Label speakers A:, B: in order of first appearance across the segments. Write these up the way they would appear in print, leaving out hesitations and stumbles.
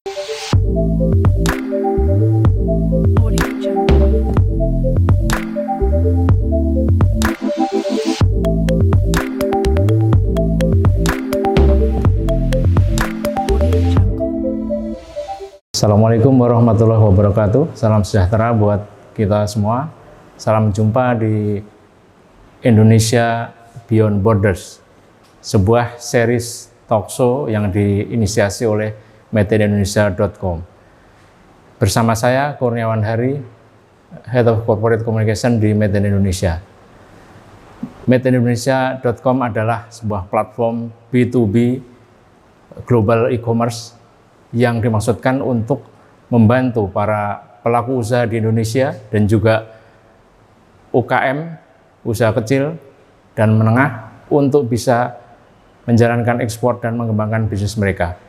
A: Assalamualaikum warahmatullahi wabarakatuh. Salam sejahtera buat kita semua. Salam jumpa di Indonesia Beyond Borders, sebuah series talkshow yang diinisiasi oleh madeindonesia.com. Bersama saya Kurniawan Hari, Head of Corporate Communication di Made in Indonesia. madeindonesia.com adalah sebuah platform B2B global e-commerce yang dimaksudkan untuk membantu para pelaku usaha di Indonesia dan juga UKM, usaha kecil dan menengah untuk bisa menjalankan ekspor dan mengembangkan bisnis mereka.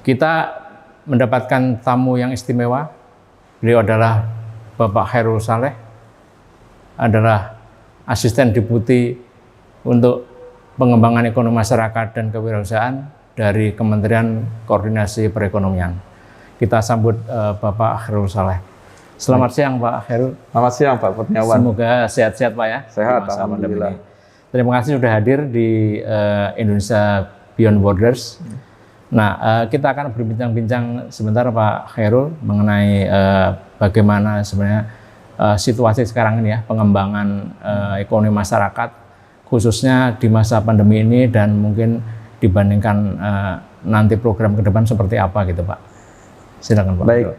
A: Kita mendapatkan tamu yang istimewa. Beliau adalah Bapak Khairul Saleh, adalah Asisten Deputi untuk Pengembangan Ekonomi Masyarakat dan Kewirausahaan dari Kementerian Koordinasi Perekonomian. Kita sambut Bapak Khairul Saleh. Selamat siang Pak Khairul.
B: Selamat siang Pak Kurniawan.
A: Semoga sehat-sehat Pak ya.
B: Sehat, alhamdulillah.
A: Terima kasih sudah hadir di Indonesia Beyond Borders. Nah, kita akan berbincang-bincang sebentar Pak Khairul mengenai bagaimana sebenarnya situasi sekarang ini ya, pengembangan ekonomi masyarakat khususnya di masa pandemi ini dan mungkin dibandingkan nanti program ke depan seperti apa gitu Pak. Silakan Pak.
B: Baik,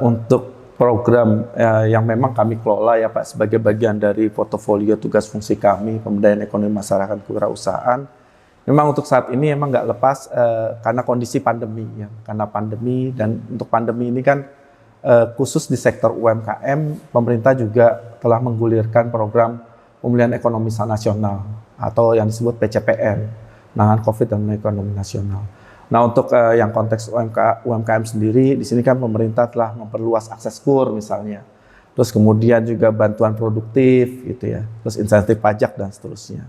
B: untuk program yang memang kami kelola ya Pak sebagai bagian dari portofolio tugas fungsi kami pemberdayaan ekonomi masyarakat kewirausahaan. Memang untuk saat ini memang nggak lepas karena kondisi pandemi ya, karena pandemi dan untuk pandemi ini kan khusus di sektor UMKM pemerintah juga telah menggulirkan program pemulihan ekonomi nasional atau yang disebut PCPN. Penanganan COVID dan ekonomi nasional. Nah untuk yang konteks UMKM sendiri, di sini kan pemerintah telah memperluas akses KUR misalnya, terus kemudian juga bantuan produktif gitu ya, terus insentif pajak dan seterusnya.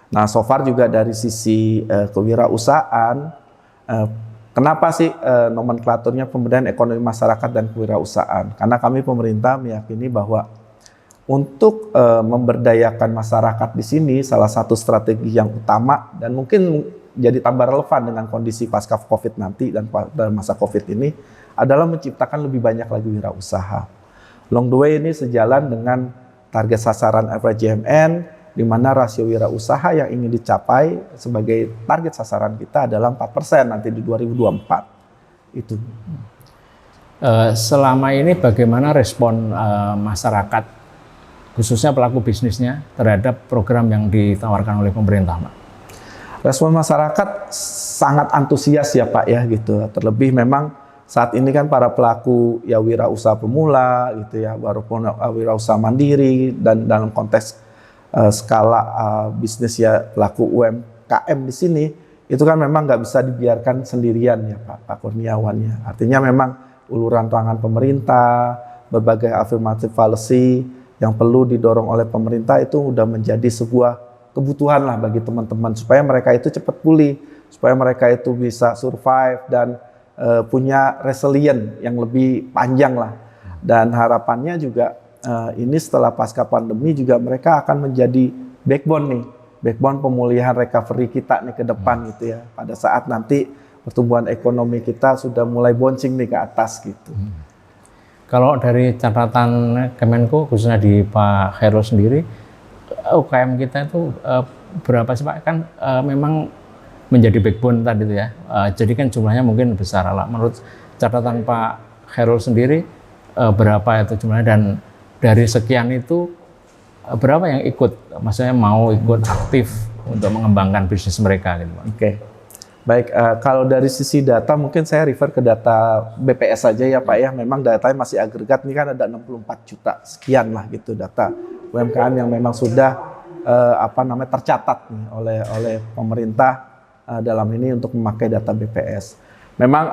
B: Nah so far juga dari sisi kewirausahaan, kenapa sih nomenklaturnya pemberdayaan ekonomi masyarakat dan kewirausahaan? Karena kami pemerintah meyakini bahwa untuk memberdayakan masyarakat di sini salah satu strategi yang utama dan mungkin jadi tambah relevan dengan kondisi pasca COVID nanti dan pada masa COVID ini adalah menciptakan lebih banyak lagi wirausaha. Along the way ini sejalan dengan target sasaran FRJMN di mana rasio wirausaha yang ingin dicapai sebagai target sasaran kita adalah 4% nanti di 2024. Itu.
A: Selama ini bagaimana respon masyarakat khususnya pelaku bisnisnya terhadap program yang ditawarkan oleh pemerintah, Pak?
B: Respon masyarakat sangat antusias ya Pak ya gitu. Terlebih memang saat ini kan para pelaku ya wirausaha pemula gitu ya, wirausaha mandiri dan dalam konteks skala bisnis ya pelaku UMKM di sini itu kan memang nggak bisa dibiarkan sendirian ya Pak Kurniawan ya. Artinya memang uluran tangan pemerintah, berbagai affirmative policy yang perlu didorong oleh pemerintah itu udah menjadi sebuah kebutuhan lah bagi teman-teman supaya mereka itu cepat pulih, supaya mereka itu bisa survive dan punya resilient yang lebih panjang lah. Dan harapannya juga ini setelah pasca pandemi juga mereka akan menjadi backbone nih, backbone pemulihan recovery kita nih ke depan gitu ya. Pada saat nanti pertumbuhan ekonomi kita sudah mulai bouncing nih ke atas gitu.
A: Kalau dari catatan Kemenko, khususnya di Pak Khairul sendiri, UKM kita itu berapa sih Pak? Kan memang menjadi backbone tadi itu ya. Jadi kan jumlahnya mungkin besar lah. Menurut catatan Pak Khairul sendiri, berapa itu jumlahnya? Dan dari sekian itu, berapa yang ikut? Maksudnya mau ikut aktif untuk mengembangkan bisnis mereka gitu Pak?
B: Oke. Baik, kalau dari sisi data mungkin saya refer ke data BPS saja ya Pak ya. Memang datanya masih agregat, ini kan ada 64 juta sekian lah gitu data UMKM yang memang sudah tercatat nih oleh pemerintah dalam ini untuk memakai data BPS. Memang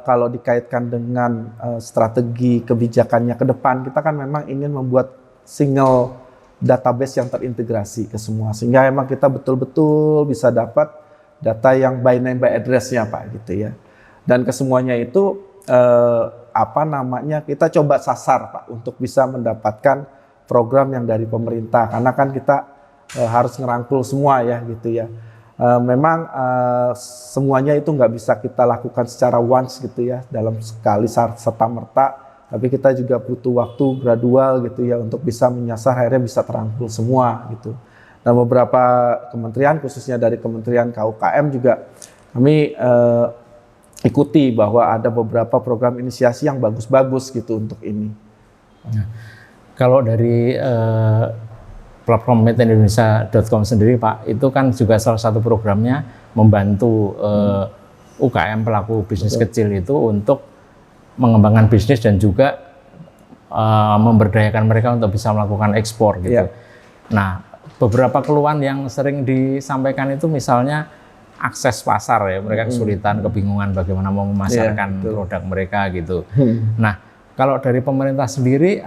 B: kalau dikaitkan dengan strategi kebijakannya ke depan, kita kan memang ingin membuat single database yang terintegrasi ke semua, sehingga memang kita betul-betul bisa dapat data yang by name by address-nya Pak gitu ya. Dan kesemuanya itu kita coba sasar Pak untuk bisa mendapatkan program yang dari pemerintah, karena kan kita harus ngerangkul semua ya gitu ya. Memang semuanya itu nggak bisa kita lakukan secara once gitu ya, dalam sekali serta-merta, tapi kita juga butuh waktu gradual gitu ya untuk bisa menyasar, akhirnya bisa terangkul semua gitu. Dan beberapa kementerian, khususnya dari Kementerian KUKM juga kami ikuti bahwa ada beberapa program inisiasi yang bagus-bagus gitu untuk ini.
A: Kalau dari platform madeindonesia.com sendiri Pak, itu kan juga salah satu programnya membantu UKM pelaku bisnis kecil itu untuk mengembangkan bisnis dan juga memberdayakan mereka untuk bisa melakukan ekspor gitu. Nah, beberapa keluhan yang sering disampaikan itu misalnya akses pasar ya, mereka kesulitan, kebingungan bagaimana mau memasarkan produk mereka gitu. Nah, kalau dari pemerintah sendiri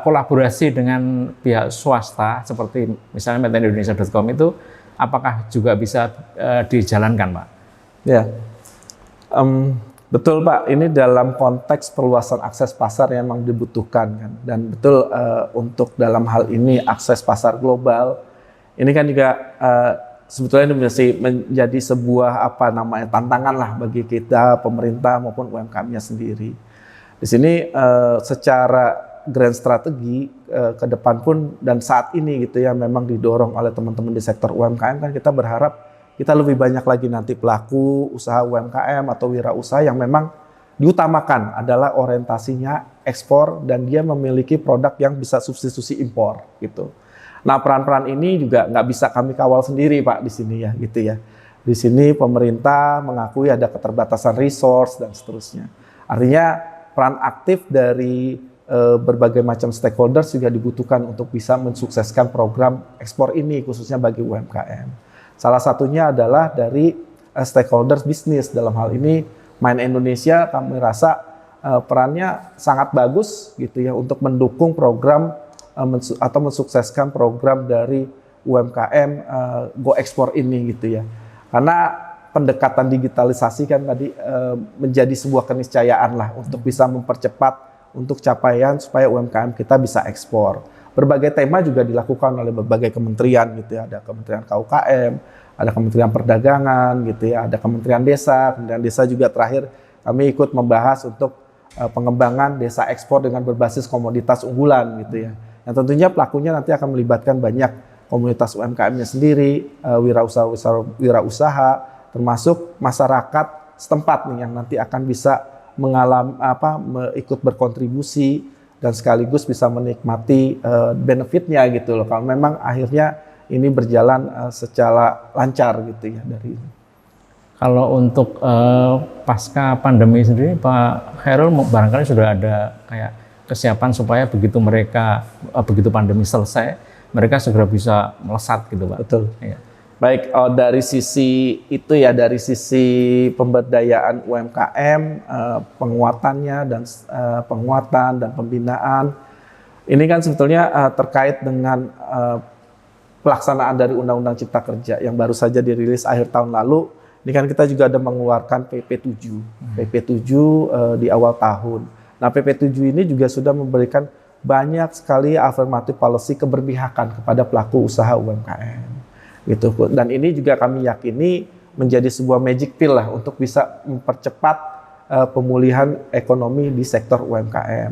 A: kolaborasi dengan pihak swasta seperti misalnya madeindonesia.com itu apakah juga bisa dijalankan, Pak? Ya,
B: betul Pak. Ini dalam konteks perluasan akses pasar yang memang dibutuhkan kan, dan betul untuk dalam hal ini akses pasar global ini kan juga sebetulnya menjadi sebuah tantangan lah bagi kita pemerintah maupun UMKM-nya sendiri. Di sini secara grand strategi ke depan pun dan saat ini gitu ya memang didorong oleh teman-teman di sektor UMKM, kan kita berharap kita lebih banyak lagi nanti pelaku usaha UMKM atau wirausaha yang memang diutamakan adalah orientasinya ekspor dan dia memiliki produk yang bisa substitusi impor gitu. Nah, peran-peran ini juga nggak bisa kami kawal sendiri Pak di sini ya gitu ya. Di sini pemerintah mengakui ada keterbatasan resource dan seterusnya. Artinya peran aktif dari berbagai macam stakeholders juga dibutuhkan untuk bisa mensukseskan program ekspor ini khususnya bagi UMKM. Salah satunya adalah dari stakeholders bisnis, dalam hal ini Main Indonesia kami rasa perannya sangat bagus gitu ya untuk mendukung program atau mensukseskan program dari UMKM Go Ekspor ini gitu ya. Karena pendekatan digitalisasi kan tadi menjadi sebuah keniscayaan lah untuk bisa mempercepat untuk capaian supaya UMKM kita bisa ekspor. Berbagai tema juga dilakukan oleh berbagai kementerian gitu ya. Ada Kementerian KUKM, ada Kementerian Perdagangan gitu ya, ada Kementerian Desa. Kementerian Desa juga terakhir kami ikut membahas untuk pengembangan desa ekspor dengan berbasis komoditas unggulan gitu ya. Yang tentunya pelakunya nanti akan melibatkan banyak komunitas UMKM-nya sendiri, wirausaha, termasuk masyarakat setempat nih yang nanti akan bisa ikut berkontribusi dan sekaligus bisa menikmati benefitnya gitu loh. Kalau memang akhirnya ini berjalan secara lancar gitu ya dari ini.
A: Kalau untuk pasca pandemi sendiri, Pak Khairul barangkali sudah ada kayak kesiapan supaya begitu pandemi selesai, mereka segera bisa melesat gitu Pak.
B: Betul. Ya. Baik, dari sisi itu ya, dari sisi pemberdayaan UMKM, penguatan dan pembinaan, ini kan sebetulnya terkait dengan pelaksanaan dari Undang-Undang Cipta Kerja yang baru saja dirilis akhir tahun lalu. Ini kan kita juga ada mengeluarkan PP7 di awal tahun. Nah, PP7 ini juga sudah memberikan banyak sekali affirmative policy keberpihakan kepada pelaku usaha UMKM. Gitu. Dan ini juga kami yakini menjadi sebuah magic pill lah untuk bisa mempercepat pemulihan ekonomi di sektor UMKM.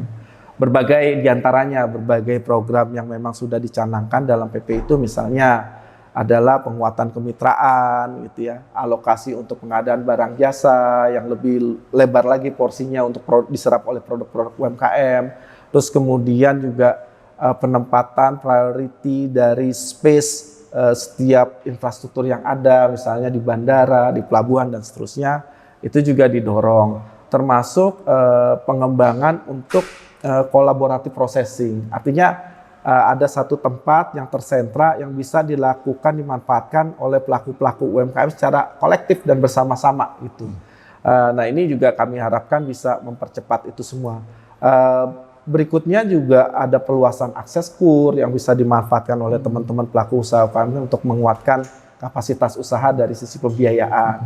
B: Berbagai diantaranya, berbagai program yang memang sudah dicanangkan dalam PP itu misalnya adalah penguatan kemitraan gitu ya, alokasi untuk pengadaan barang jasa yang lebih lebar lagi porsinya untuk diserap oleh produk-produk UMKM. Terus kemudian juga penempatan priority dari space setiap infrastruktur yang ada, misalnya di bandara, di pelabuhan dan seterusnya, itu juga didorong. Termasuk pengembangan untuk collaborative processing. Artinya ada satu tempat yang tersentra yang bisa dimanfaatkan oleh pelaku-pelaku UMKM secara kolektif dan bersama-sama gitu. Nah, ini juga kami harapkan bisa mempercepat itu semua. Berikutnya juga ada peluasan akses KUR yang bisa dimanfaatkan oleh teman-teman pelaku usaha UMKM untuk menguatkan kapasitas usaha dari sisi pembiayaan.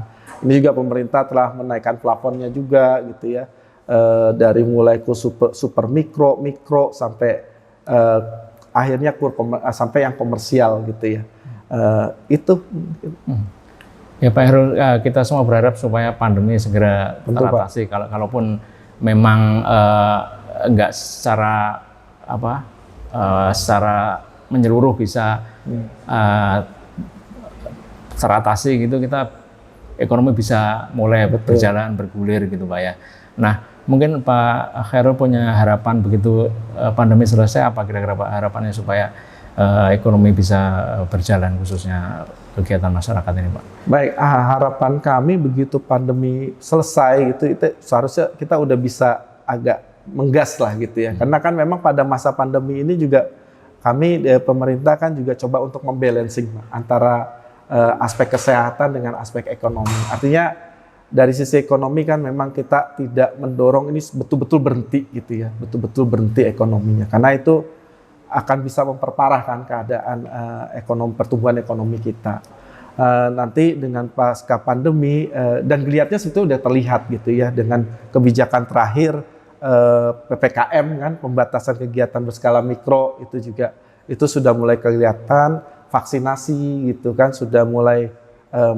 B: Ini juga pemerintah telah menaikkan plafonnya juga gitu ya, dari mulai ke super mikro sampai akhirnya sampai yang komersial gitu ya. Itu.
A: Ya Pak Khairul, kita semua berharap supaya pandemi segera teratasi. Kalaupun memang enggak secara secara menyeluruh bisa teratasi gitu, kita ekonomi bisa mulai berjalan bergulir gitu Pak ya. Nah, mungkin Pak Khairul punya harapan begitu pandemi selesai, apa kira-kira Pak harapannya supaya ekonomi bisa berjalan, khususnya kegiatan masyarakat ini Pak?
B: Baik, harapan kami begitu pandemi selesai itu seharusnya kita udah bisa agak menggas lah gitu ya. Karena kan memang pada masa pandemi ini juga kami pemerintah kan juga coba untuk membalancing antara aspek kesehatan dengan aspek ekonomi. Artinya dari sisi ekonomi kan memang kita tidak mendorong ini betul-betul berhenti gitu ya, betul-betul berhenti ekonominya. Karena itu akan bisa memperparahkan keadaan pertumbuhan ekonomi kita. Nanti dengan pasca pandemi dan kelihatannya sebetulnya udah terlihat gitu ya dengan kebijakan terakhir PPKM kan, pembatasan kegiatan berskala mikro itu sudah mulai kelihatan, vaksinasi gitu kan sudah mulai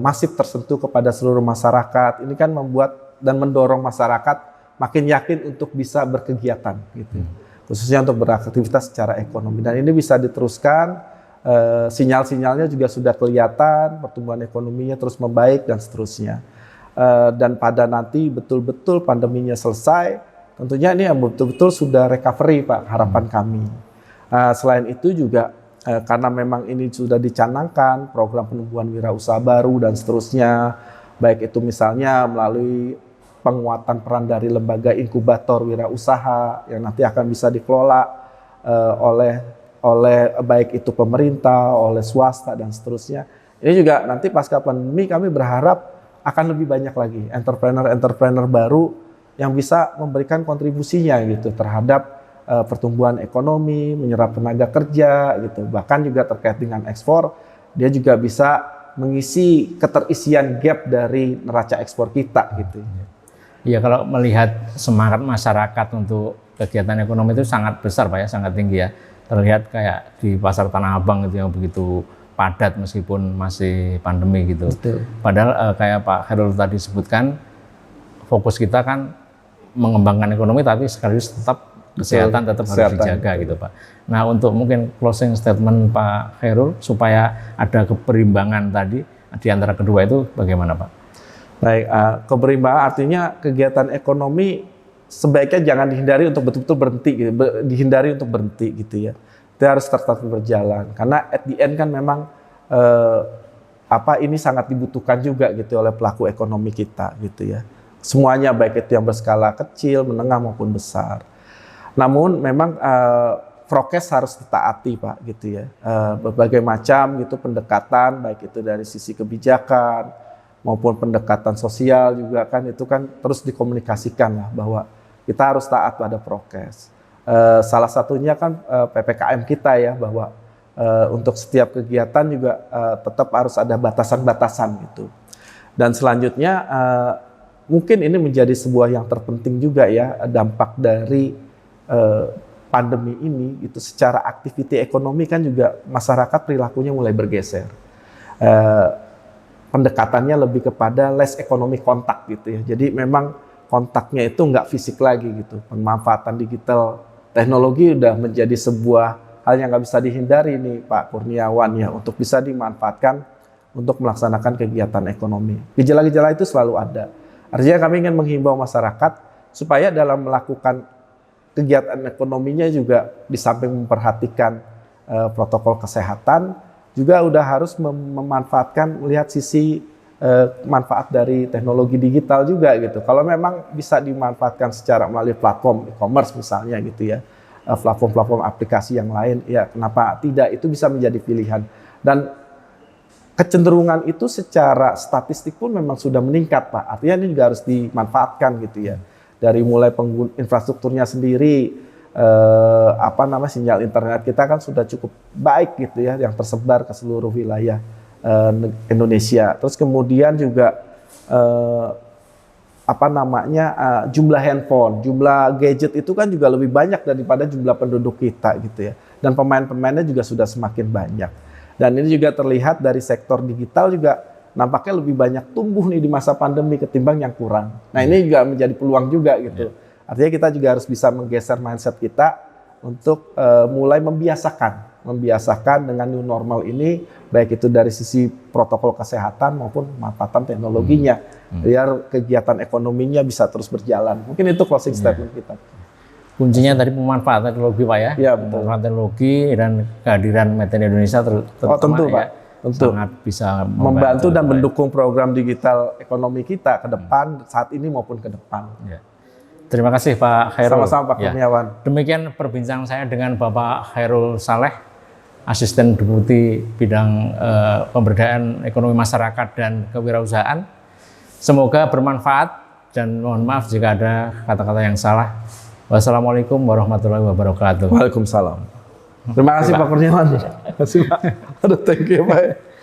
B: masif tersentuh kepada seluruh masyarakat. Ini kan membuat dan mendorong masyarakat makin yakin untuk bisa berkegiatan gitu. Khususnya untuk beraktivitas secara ekonomi, dan ini bisa diteruskan, sinyal-sinyalnya juga sudah kelihatan, pertumbuhan ekonominya terus membaik dan seterusnya. Dan pada nanti betul-betul pandeminya selesai, tentunya ini yang betul-betul sudah recovery Pak, harapan kami. Selain itu juga karena memang ini sudah dicanangkan program penumbuhan wirausaha baru dan seterusnya, baik itu misalnya melalui penguatan peran dari lembaga inkubator wirausaha yang nanti akan bisa dikelola oleh baik itu pemerintah, oleh swasta dan seterusnya. Ini juga nanti pasca pandemi kami berharap akan lebih banyak lagi entrepreneur baru yang bisa memberikan kontribusinya gitu terhadap pertumbuhan ekonomi, menyerap tenaga kerja gitu. Bahkan juga terkait dengan ekspor, dia juga bisa mengisi keterisian gap dari neraca ekspor kita gitu.
A: Iya, kalau melihat semangat masyarakat untuk kegiatan ekonomi itu sangat besar Pak ya, sangat tinggi ya. Terlihat kayak di pasar Tanah Abang itu yang begitu padat meskipun masih pandemi gitu.
B: Betul.
A: Padahal kayak Pak Khairul tadi sebutkan, fokus kita kan mengembangkan ekonomi tapi sekaligus tetap kesehatan tetap harus dijaga gitu Pak. Nah, untuk mungkin closing statement Pak Khairul supaya ada keberimbangan tadi di antara kedua itu bagaimana Pak?
B: Baik, keberimbangan artinya kegiatan ekonomi sebaiknya jangan dihindari untuk betul-betul berhenti, dihindari untuk berhenti gitu ya. Itu harus tetap berjalan karena at the end kan memang ini sangat dibutuhkan juga gitu oleh pelaku ekonomi kita gitu ya. Semuanya baik itu yang berskala kecil, menengah maupun besar. Namun memang prokes harus ditaati Pak gitu ya. Berbagai macam gitu pendekatan baik itu dari sisi kebijakan maupun pendekatan sosial juga kan itu kan terus dikomunikasikan lah bahwa kita harus taat pada prokes. Salah satunya kan PPKM kita ya, bahwa untuk setiap kegiatan juga tetap harus ada batasan-batasan gitu. Dan selanjutnya mungkin ini menjadi sebuah yang terpenting juga ya, dampak dari pandemi ini itu secara aktiviti ekonomi kan juga masyarakat perilakunya mulai bergeser. Pendekatannya lebih kepada less ekonomi kontak gitu ya. Jadi memang kontaknya itu nggak fisik lagi gitu. Pemanfaatan digital teknologi udah menjadi sebuah hal yang nggak bisa dihindari nih Pak Kurniawan ya, untuk bisa dimanfaatkan untuk melaksanakan kegiatan ekonomi. Gejala-gejala itu selalu ada. Artinya kami ingin menghimbau masyarakat supaya dalam melakukan kegiatan ekonominya juga di samping memperhatikan protokol kesehatan, juga udah harus memanfaatkan, melihat sisi manfaat dari teknologi digital juga gitu. Kalau memang bisa dimanfaatkan secara melalui platform e-commerce misalnya gitu ya, platform-platform aplikasi yang lain, ya kenapa tidak, itu bisa menjadi pilihan. Dan kecenderungan itu secara statistik pun memang sudah meningkat Pak, artinya ini juga harus dimanfaatkan gitu ya. Dari mulai infrastrukturnya sendiri, sinyal internet kita kan sudah cukup baik gitu ya, yang tersebar ke seluruh wilayah Indonesia. Terus kemudian juga jumlah handphone, jumlah gadget itu kan juga lebih banyak daripada jumlah penduduk kita gitu ya. Dan pemain-pemainnya juga sudah semakin banyak. Dan ini juga terlihat dari sektor digital juga nampaknya lebih banyak tumbuh nih di masa pandemi ketimbang yang kurang. Nah ini juga menjadi peluang juga gitu. Artinya kita juga harus bisa menggeser mindset kita untuk mulai membiasakan dengan new normal ini, baik itu dari sisi protokol kesehatan maupun pemanfaatan teknologinya, biar kegiatan ekonominya bisa terus berjalan. Mungkin itu closing statement kita.
A: Kuncinya tadi pemanfaatan teknologi Pak ya?
B: Iya betul.
A: Pemanfaatan teknologi dan kehadiran Made in Indonesia
B: tentu Pak. Tentu.
A: Sangat bisa
B: membantu dan mendukung program digital ekonomi kita ke depan, saat ini maupun ke depan.
A: Ya. Terima kasih Pak Khairul.
B: Sama-sama Pak Kurniawan.
A: Demikian perbincangan saya dengan Bapak Khairul Saleh, Asisten Deputi Bidang Pemberdayaan Ekonomi Masyarakat dan Kewirausahaan. Semoga bermanfaat dan mohon maaf jika ada kata-kata yang salah. Wassalamualaikum warahmatullahi wabarakatuh.
B: Waalaikumsalam. Terima kasih Pak Kurniawan. Terima kasih Pak. Aduh, thank you Pak.